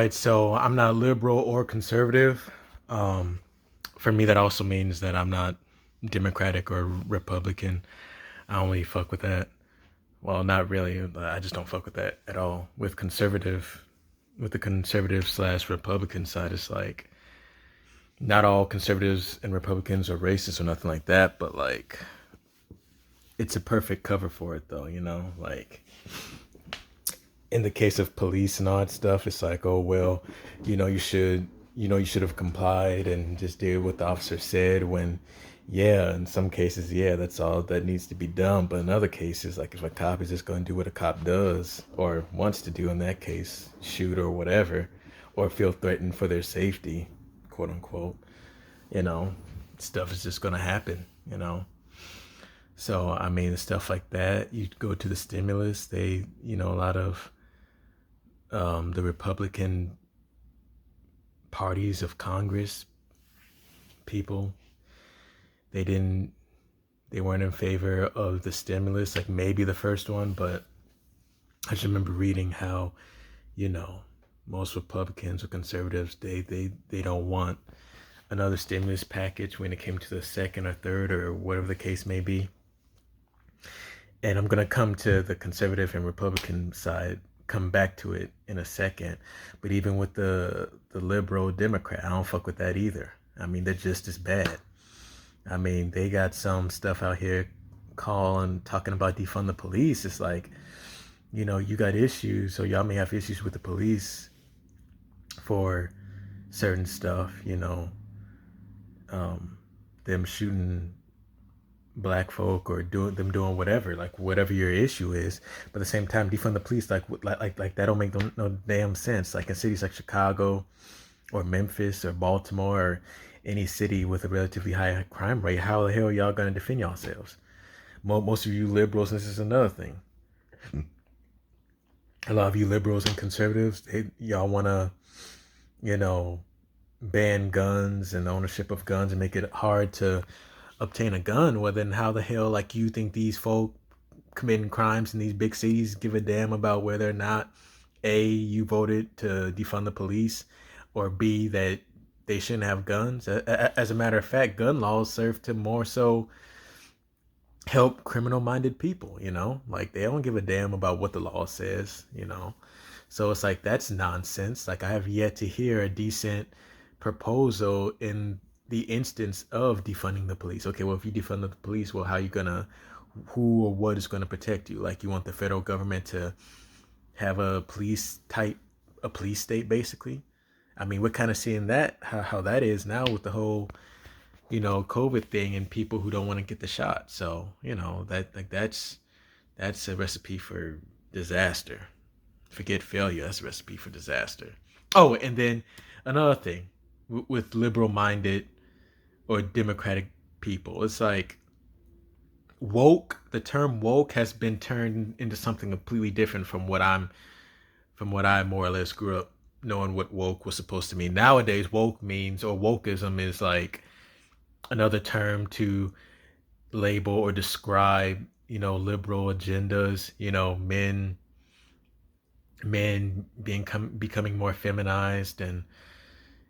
right, so I'm not liberal or conservative. Um, for me, that also means that I'm not Democratic or Republican. I don't really fuck with that. Well, not really. I just don't fuck with that at all. With the conservative slash Republican side, it's like not all conservatives and Republicans are racist or nothing like that, but like it's a perfect cover for it, though. Like in the case of police and all that stuff, it's like, oh well, you should have complied and just did what the officer said. When, yeah, in some cases, yeah, that's all that needs to be done. But in other cases, like if a cop is just going to do what a cop does or wants to do in that case, shoot or whatever, or feel threatened for their safety, quote unquote, you know, stuff is just going to happen. So I mean, stuff like that. You go to the stimulus. A lot of the Republican parties of Congress people, they didn't, they weren't in favor of the stimulus, like maybe the first one, but I just remember reading how, you know, most Republicans or conservatives, they don't want another stimulus package when it came to the second or third or whatever the case may be. And I'm gonna come to the conservative and Republican side, come back to it in a second. But even with the liberal Democrat, I don't fuck with that either. I mean, they're just as bad. I mean, they got some stuff out here calling, talking about defund the police. It's like, you got issues, so y'all may have issues with the police for certain stuff, them shooting black folk or doing whatever, like whatever your issue is. But at the same time, defund the police, like that don't make no damn sense. Like in cities like Chicago or Memphis or Baltimore or any city with a relatively high crime rate, how the hell y'all gonna defend yourselves? Most of you liberals, and this is another thing. A lot of you liberals and conservatives, y'all wanna, you know, ban guns and ownership of guns and make it hard to obtain a gun. Well, then how the hell, like, you think these folk committing crimes in these big cities give a damn about whether or not A, you voted to defund the police, or B, that they shouldn't have guns? As a matter of fact, gun laws serve to more so help criminal minded people, like they don't give a damn about what the law says. So it's like, that's nonsense. Like, I have yet to hear a decent proposal in the instance of defunding the police. Okay, well, if you defund the police, well, how you gonna, who or what is gonna protect you? Like, you want the federal government to have a police state, basically? I mean, we're kind of seeing that, how that is now with the whole, COVID thing and people who don't want to get the shot. So, that's a recipe for disaster. Forget failure. That's a recipe for disaster. Oh, and then another thing with liberal minded or democratic people, it's like woke. The term woke has been turned into something completely different from what I more or less grew up knowing what woke was supposed to mean. Nowadays, woke means, or wokeism is like another term to label or describe, liberal agendas, men becoming more feminized, and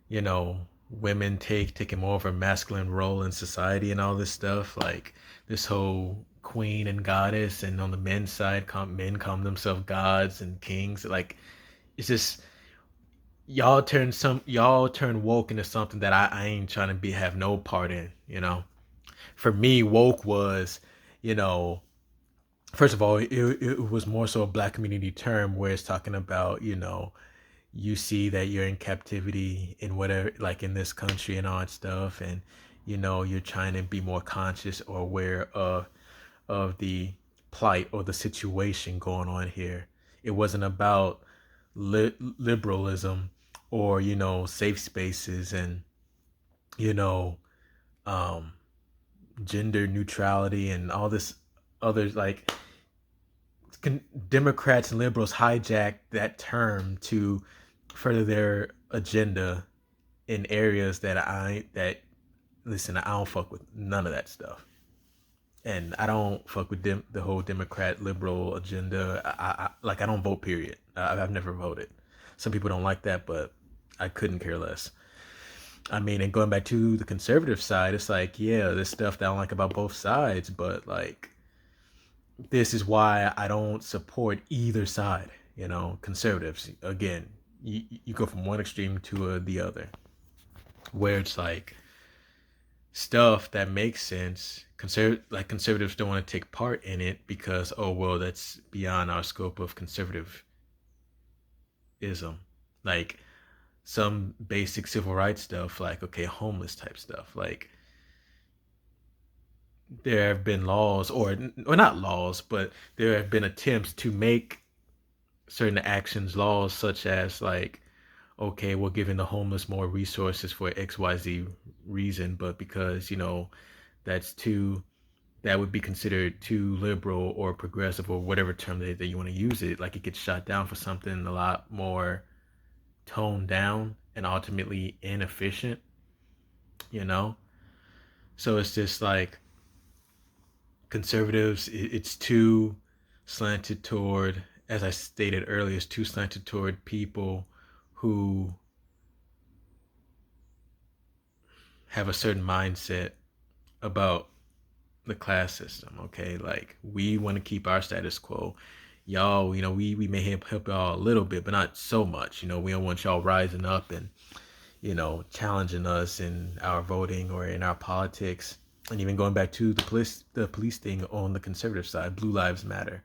you know women taking more of a masculine role in society and all this stuff, like this whole queen and goddess, and on the men's side, men call themselves gods and kings. Like, it's just, y'all turn woke into something that I ain't trying to have no part in. For me, woke was, you know first of all, it was more so a black community term, where it's talking about, you see that you're in captivity in whatever, like in this country and all that stuff, and you're trying to be more conscious or aware of the plight or the situation going on here. It wasn't about liberalism or safe spaces and you know um gender neutrality and all this others. Like, Democrats and liberals hijacked that term to further their agenda in areas listen, I don't fuck with none of that stuff. And I don't fuck with the whole Democrat liberal agenda. Like, I don't vote, period. I've never voted. Some people don't like that, but I couldn't care less. I mean, and going back to the conservative side, it's like, yeah, there's stuff that I don't like about both sides, but like, this is why I don't support either side. Conservatives, again, you go from one extreme to the other, where it's like stuff that makes sense. Conservatives don't want to take part in it because, oh well, that's beyond our scope of conservatism. Like some basic civil rights stuff, like, okay, homeless type stuff, like there have been laws, or not laws, but there have been attempts to make certain actions laws, such as like, okay, we're giving the homeless more resources for XYZ reason, but because that's too that would be considered too liberal or progressive or whatever term that you want to use it, like it gets shot down for something a lot more toned down and ultimately inefficient, you know? So it's just like conservatives, it's too slanted toward, as I stated earlier, it's too slanted toward people who have a certain mindset about the class system. Okay, like we want to keep our status quo. Y'all, we may help y'all a little bit, but not so much. We don't want y'all rising up and challenging us in our voting or in our politics. And even going back to the police thing on the conservative side, Blue Lives Matter.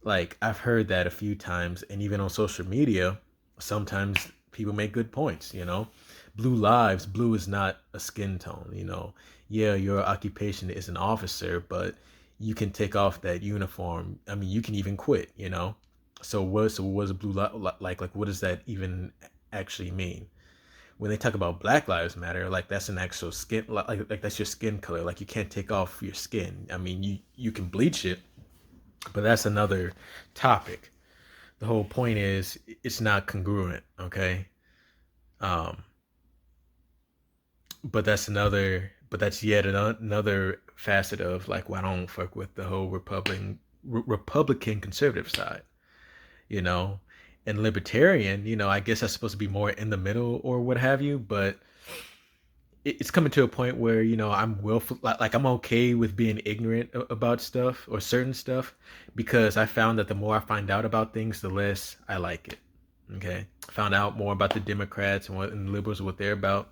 Like I've heard that a few times, and even on social media, sometimes people make good points. Blue is not a skin tone. Yeah, your occupation is an officer, but you can take off that uniform. I mean, you can even quit. So what is blue like? Like, what does that even actually mean? When they talk about Black Lives Matter, like that's an actual skin, like that's your skin color. Like you can't take off your skin. I mean, you can bleach it, but that's another topic. The whole point is it's not congruent. Okay. Um, but that's yet another facet of like why I don't fuck with the whole Republican conservative side, you know, and libertarian. I guess that's supposed to be more in the middle or what have you, but it's coming to a point where I'm willful, like I'm okay with being ignorant about stuff or certain stuff, because I found that the more I find out about things, the less I like it. Okay, found out more about the Democrats and the liberals, what they're about,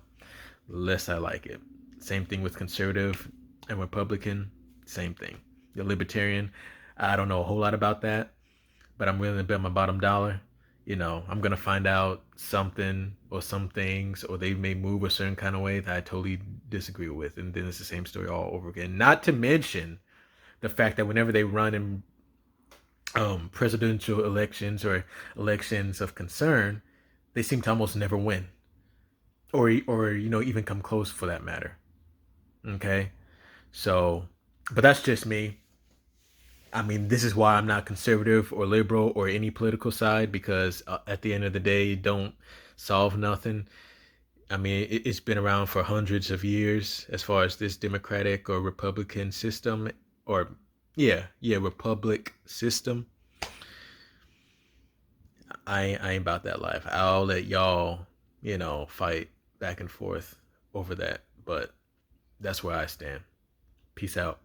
less I like it. Same thing with conservative and Republican, same thing. The libertarian, I don't know a whole lot about that, but I'm willing to bet my bottom dollar. I'm going to find out something or some things, or they may move a certain kind of way that I totally disagree with. And then it's the same story all over again. Not to mention the fact that whenever they run in presidential elections or elections of concern, they seem to almost never win. Or even come close for that matter. Okay, so, but that's just me. I mean, this is why I'm not conservative or liberal or any political side, because at the end of the day, it don't solve nothing. I mean, it's been around for hundreds of years as far as this Democratic or Republican system, or Republic system. I ain't about that life. I'll let y'all, fight back and forth over that, but that's where I stand. Peace out.